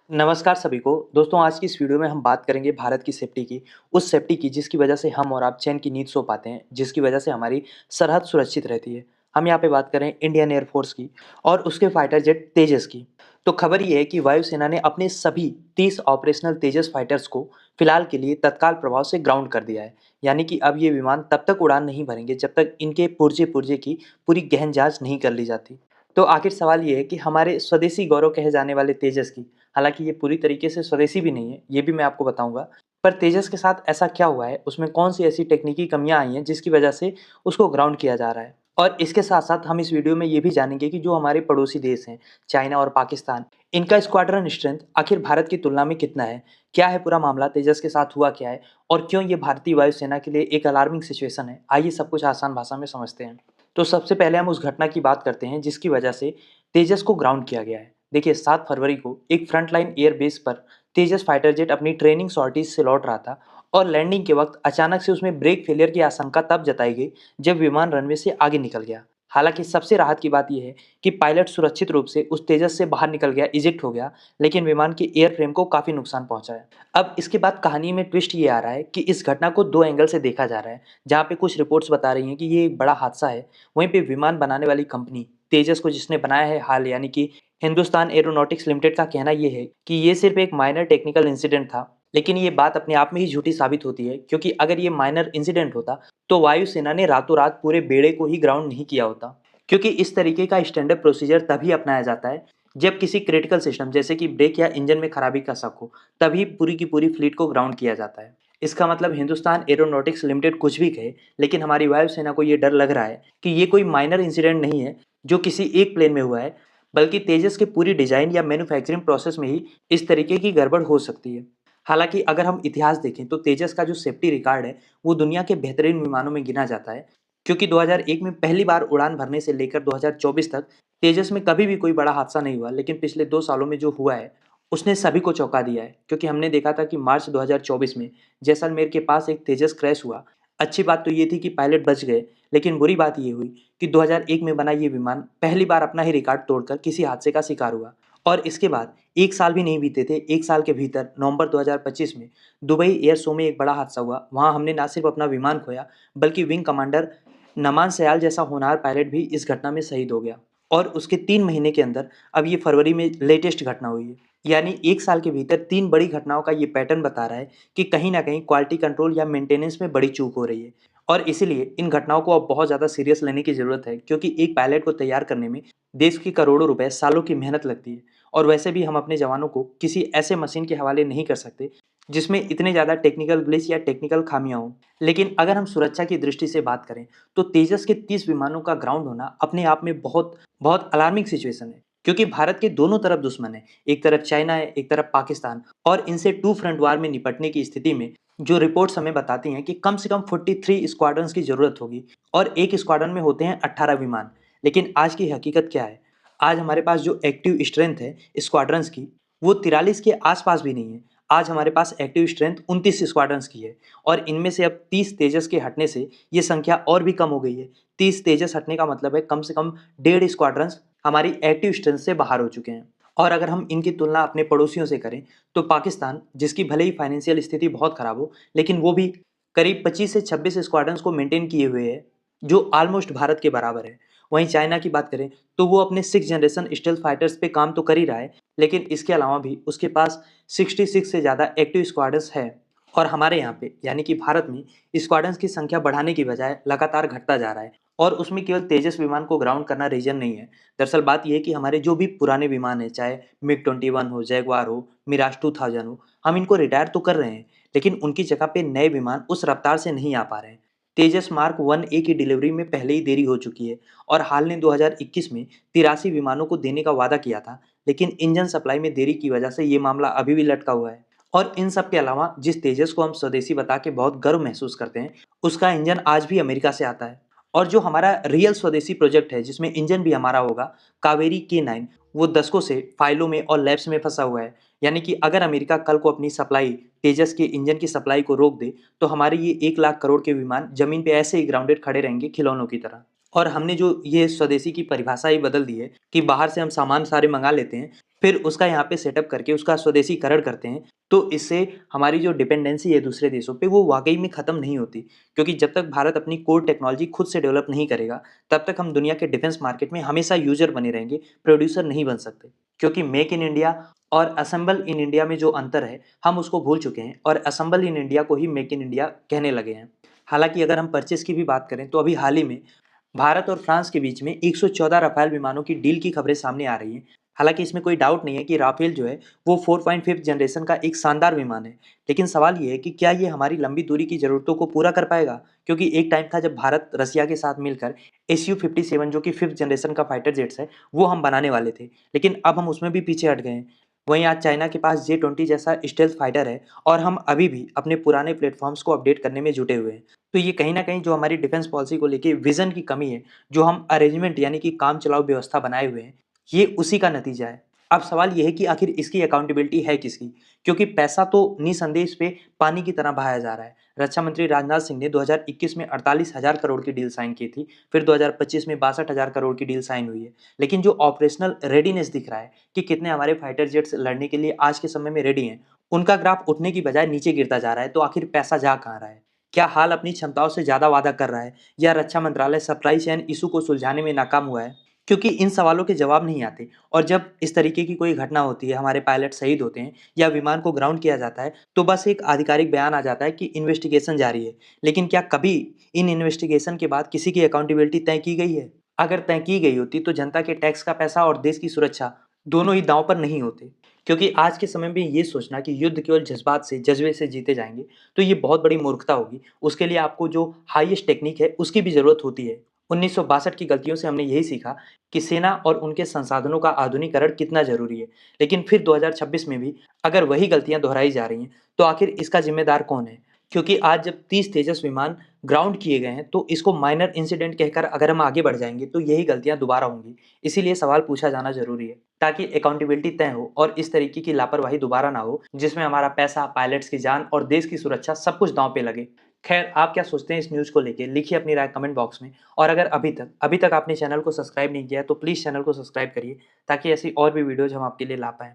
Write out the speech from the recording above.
नमस्कार सभी को। दोस्तों आज की इस वीडियो में हम बात करेंगे भारत की सेफ्टी की, उस सेफ्टी की जिसकी वजह से हम और आप चैन की नींद सो पाते हैं, जिसकी वजह से हमारी सरहद सुरक्षित रहती है। हम यहाँ पे बात करें इंडियन एयरफोर्स की और उसके फाइटर जेट तेजस की। तो खबर ये है कि वायुसेना ने अपने सभी 30 ऑपरेशनल तेजस फाइटर्स को फिलहाल के लिए तत्काल प्रभाव से ग्राउंड कर दिया है। यानी कि अब ये विमान तब तक उड़ान नहीं भरेंगे जब तक इनके पुर्जे पुर्जे की पूरी गहन जांच नहीं कर ली जाती। तो आखिर सवाल ये है कि हमारे स्वदेशी गौरव कहे जाने वाले तेजस की, हालाँकि ये पूरी तरीके से स्वदेशी भी नहीं है, ये भी मैं आपको बताऊँगा। पर तेजस के साथ ऐसा क्या हुआ है, उसमें कौन-सी ऐसी तकनीकी कमियाँ आई हैं जिसकी वजह से उसको ग्राउंड किया जा रहा है? और इसके साथ-साथ हम इस वीडियो में ये भी जानेंगे कि जो हमारे पड़ोसी देश हैं, चाइना और पाकिस्तान, इनका स्क्वाड्रन स्ट्रेंथ आखिर भारत की तुलना में कितना है? क्या है पूरा मामला, तेजस के साथ हुआ क्या है? और क्यों ये भारतीय वायुसेना के लिए एक अलार्मिंग सिचुएशन है? आइए सब कुछ आसान भाषा में समझते हैं। तो सबसे पहले हम उस घटना की बात करते हैं जिसकी वजह से तेजस को ग्राउंड किया गया है। देखिए 7 फरवरी को एक फ्रंटलाइन एयर बेस पर तेजस फाइटर जेट अपनी ट्रेनिंग सॉर्टीज से लौट रहा था और लैंडिंग के वक्त अचानक से उसमें ब्रेक फेलियर की आशंका तब जताई गई जब विमान रनवे से आगे निकल गया। हालांकि सबसे राहत की बात यह है कि पायलट सुरक्षित रूप से उस तेजस से बाहर निकल गया, इजेक्ट हो गया, लेकिन विमान के एयर फ्रेम को काफी नुकसान पहुंचा है। अब इसके बाद कहानी में ट्विस्ट ये आ रहा है कि इस घटना को दो एंगल से देखा जा रहा है। जहाँ पे कुछ रिपोर्ट्स बता रही हैं कि ये एक बड़ा हादसा है, वहीं पे विमान बनाने वाली कंपनी तेजस को जिसने बनाया है हाल, यानी कि हिंदुस्तान एरोनॉटिक्स लिमिटेड, का कहना ये है कि ये सिर्फ एक माइनर टेक्निकल इंसिडेंट था। लेकिन ये बात अपने आप में ही झूठी साबित होती है, क्योंकि अगर ये माइनर इंसिडेंट होता तो वायुसेना ने रातों रात पूरे बेड़े को ही ग्राउंड नहीं किया होता। क्योंकि इस तरीके का स्टैंडर्ड प्रोसीजर तभी अपनाया जाता है जब किसी क्रिटिकल सिस्टम जैसे कि ब्रेक या इंजन में खराबी का शक हो, तभी पूरी की पूरी फ्लीट को ग्राउंड किया जाता है। इसका मतलब हिंदुस्तान एरोनॉटिक्स लिमिटेड कुछ भी कहे, लेकिन हमारी वायुसेना को ये डर लग रहा है कि ये कोई माइनर इंसिडेंट नहीं है जो किसी एक प्लेन में हुआ है, बल्कि तेजस के पूरी डिजाइन या मैन्युफैक्चरिंग प्रोसेस में ही इस तरीके की गड़बड़ हो सकती है। हालांकि अगर हम इतिहास देखें तो तेजस का जो सेफ्टी रिकॉर्ड है वो दुनिया के बेहतरीन विमानों में गिना जाता है, क्योंकि 2001 में पहली बार उड़ान भरने से लेकर 2024 तक तेजस में कभी भी कोई बड़ा हादसा नहीं हुआ। लेकिन पिछले 2 सालों में जो हुआ है उसने सभी को चौंका दिया है, क्योंकि हमने देखा था कि मार्च 2024 में जैसलमेर के पास एक तेजस क्रैश हुआ। अच्छी बात तो ये थी कि पायलट बच गए, लेकिन बुरी बात ये हुई कि 2001 में बना ये विमान पहली बार अपना ही रिकॉर्ड तोड़कर किसी हादसे का शिकार हुआ। और इसके बाद 1 साल भी नहीं बीते थे, 1 साल के भीतर नवंबर 2025 में दुबई एयर शो में एक बड़ा हादसा हुआ। वहां हमने ना सिर्फ अपना विमान खोया, बल्कि विंग कमांडर नमान सयाल जैसा होनहार पायलट भी इस घटना में शहीद हो गया। और उसके 3 महीने के अंदर अब ये फरवरी में लेटेस्ट घटना हुई है। यानी 1 साल के भीतर 3 बड़ी घटनाओं का ये पैटर्न बता रहा है कि कहीं ना कहीं क्वालिटी कंट्रोल या मेंटेनेंस में बड़ी चूक हो रही है। और इसीलिए इन घटनाओं को अब बहुत ज़्यादा सीरियस लेने की ज़रूरत है, क्योंकि एक पायलट को तैयार करने में देश की करोड़ों रुपए, सालों की मेहनत लगती है। और वैसे भी हम अपने जवानों को किसी ऐसे मशीन के हवाले नहीं कर सकते जिसमें इतने ज़्यादा टेक्निकल ग्लिच या टेक्निकल खामियां हों। लेकिन अगर हम सुरक्षा की दृष्टि से बात करें तो तेजस के 30 विमानों का ग्राउंड होना अपने आप में बहुत बहुत अलार्मिंग सिचुएशन है, क्योंकि भारत के दोनों तरफ दुश्मन है। एक तरफ चाइना है, एक तरफ पाकिस्तान, और इनसे टू फ्रंट वार में निपटने की स्थिति में जो रिपोर्ट्स हमें बताती हैं कि कम से कम 43 स्क्वाड्रंस की जरूरत होगी, और एक स्क्वाड्रन में होते हैं 18 विमान। लेकिन आज की हकीकत क्या है? आज हमारे पास जो एक्टिव स्ट्रेंथ है स्क्वाड्रंस की, वो 43 के आसपास भी नहीं है। आज हमारे पास एक्टिव स्ट्रेंथ 29 स्क्वाड्रंस की है, और इनमें से अब 30 तेजस के हटने से ये संख्या और भी कम हो गई है। 30 तेजस हटने का मतलब है कम से कम 1.5 स्क्वाड्रंस हमारी एक्टिव स्ट्रेंथ से बाहर हो चुके हैं। और अगर हम इनकी तुलना अपने पड़ोसियों से करें तो पाकिस्तान, जिसकी भले ही फाइनेंशियल स्थिति बहुत खराब हो, लेकिन वो भी करीब 25 से 26 स्क्वाड्रंस को मेंटेन किए हुए है, जो ऑलमोस्ट भारत के बराबर है। वहीं चाइना की बात करें तो वो अपने 6 जनरेशन स्टेल्थ फाइटर्स पे काम तो कर ही रहा है, लेकिन इसके अलावा भी उसके पास 66 से ज़्यादा एक्टिव स्क्वाड्रंस है। और हमारे यहाँ पे यानी कि भारत में स्क्वाड्रंस की संख्या बढ़ाने की बजाय लगातार घटता जा रहा है। और उसमें केवल तेजस विमान को ग्राउंड करना रीजन नहीं है। दरअसल बात यह है कि हमारे जो भी पुराने विमान है, चाहे मिग-21 हो, जैगवार हो, मिराज 2000 हो, हम इनको रिटायर तो कर रहे हैं, लेकिन उनकी जगह पे नए विमान उस रफ्तार से नहीं आ पा रहे हैं। तेजस मार्क 1A की डिलीवरी में पहले ही देरी हो चुकी है, और हाल ने 2021 में 83 विमानों को देने का वादा किया था, लेकिन इंजन सप्लाई में देरी की वजह से ये मामला अभी भी लटका हुआ है। और इन सब के अलावा जिस तेजस को हम स्वदेशी बता के बहुत गर्व महसूस करते हैं, उसका इंजन आज भी अमेरिका से आता है। और जो हमारा रियल स्वदेशी प्रोजेक्ट है जिसमें इंजन भी हमारा होगा, कावेरी K9, वो दशकों से फाइलों में और लैब्स में फंसा हुआ है। यानी कि अगर अमेरिका कल को अपनी सप्लाई, तेजस के इंजन की सप्लाई को रोक दे, तो हमारे ये 1 लाख करोड़ के विमान जमीन पे ऐसे ही ग्राउंडेड खड़े रहेंगे खिलौनों की तरह। और हमने जो ये स्वदेशी की परिभाषा ही बदल दी है कि बाहर से हम सामान सारे मंगा लेते हैं, फिर उसका यहाँ पे सेटअप करके उसका स्वदेशीकरण करते हैं, तो इससे हमारी जो डिपेंडेंसी है दूसरे देशों पे वो वाक़ई में ख़त्म नहीं होती। क्योंकि जब तक भारत अपनी कोर टेक्नोलॉजी खुद से डेवलप नहीं करेगा, तब तक हम दुनिया के डिफेंस मार्केट में हमेशा यूज़र बने रहेंगे, प्रोड्यूसर नहीं बन सकते। क्योंकि मेक इन इंडिया और असेंबल इन इंडिया में जो अंतर है, हम उसको भूल चुके हैं और असेंबल इन इंडिया को ही मेक इन इंडिया कहने लगे हैं। हालाँकि अगर हम परचेज़ की भी बात करें, तो अभी हाल ही में भारत और फ्रांस के बीच में 114 राफेल विमानों की डील की खबरें सामने आ रही हैं। हालांकि इसमें कोई डाउट नहीं है कि राफेल जो है वो 4.5 जनरेशन का एक शानदार विमान है। लेकिन सवाल ये है कि क्या ये हमारी लंबी दूरी की ज़रूरतों को पूरा कर पाएगा? क्योंकि एक टाइम था जब भारत रसिया के साथ मिलकर SU-57 जो कि 5th जनरेशन का फाइटर जेट्स है, वो हम बनाने वाले थे। लेकिन अब हम उसमें भी पीछे हट गए हैं। वहीं आज चाइना के पास J-20 जैसा स्टेल्थ फाइटर है और हम अभी भी अपने पुराने प्लेटफॉर्म्स को अपडेट करने में जुटे हुए हैं। तो ये कहीं न कहीं जो हमारी डिफेंस पॉलिसी को लेके विज़न की कमी है, जो हम अरेंजमेंट यानी कि काम चलाऊ व्यवस्था बनाए हुए हैं, ये उसी का नतीजा है। अब सवाल ये है कि आखिर इसकी अकाउंटेबिलिटी है किसकी? क्योंकि पैसा तो निसंदेह इस पे पानी की तरह बहाया जा रहा है। रक्षा मंत्री राजनाथ सिंह ने 2021 में 48,000 करोड़ की डील साइन की थी, फिर 2025 में 62,000 करोड़ की डील साइन हुई है। लेकिन जो ऑपरेशनल रेडीनेस दिख रहा है कि कितने हमारे फाइटर जेट्स लड़ने के लिए आज के समय में रेडी हैं, उनका ग्राफ उठने की बजाय नीचे गिरता जा रहा है। तो आखिर पैसा जा कहाँ रहा है? क्या हाल अपनी क्षमताओं से ज़्यादा वादा कर रहा है या रक्षा मंत्रालय सप्लाई चेन इशू को सुलझाने में नाकाम हुआ है? क्योंकि इन सवालों के जवाब नहीं आते और जब इस तरीके की कोई घटना होती है, हमारे पायलट शहीद होते हैं या विमान को ग्राउंड किया जाता है, तो बस एक आधिकारिक बयान आ जाता है कि इन्वेस्टिगेशन जारी है। लेकिन क्या कभी इन इन्वेस्टिगेशन के बाद किसी की अकाउंटेबिलिटी तय की गई है? अगर तय की गई होती तो जनता के टैक्स का पैसा और देश की सुरक्षा दोनों ही दांव पर नहीं होते। क्योंकि आज के समय में ये सोचना कि युद्ध केवल जज्बात से जज्बे से जीते जाएंगे, तो ये बहुत बड़ी मूर्खता होगी। उसके लिए आपको जो हाईएस्ट टेक्निक है उसकी भी ज़रूरत होती है। 1962 की गलतियों से हमने यही सीखा कि सेना और उनके संसाधनों का आधुनिकीकरण कितना ज़रूरी है। लेकिन फिर 2026 में भी अगर वही गलतियां दोहराई जा रही हैं, तो आखिर इसका जिम्मेदार कौन है? क्योंकि आज जब 30 तेजस विमान ग्राउंड किए गए हैं, तो इसको माइनर इंसिडेंट कहकर अगर हम आगे बढ़ जाएंगे, तो यही गलतियां दोबारा होंगी। इसीलिए सवाल पूछा जाना ज़रूरी है, ताकि अकाउंटेबिलिटी तय हो और इस तरीके की लापरवाही दोबारा ना हो, जिसमें हमारा पैसा, पायलट्स की जान और देश की सुरक्षा सब कुछ दांव पे लगे। खैर, आप क्या सोचते हैं इस न्यूज़ को लेके? लिखिए अपनी राय कमेंट बॉक्स में। और अगर अभी तक आपने चैनल को सब्सक्राइब नहीं किया है, तो प्लीज़ चैनल को सब्सक्राइब करिए, ताकि ऐसी और भी वीडियोज़ हम आपके लिए ला पाएँ।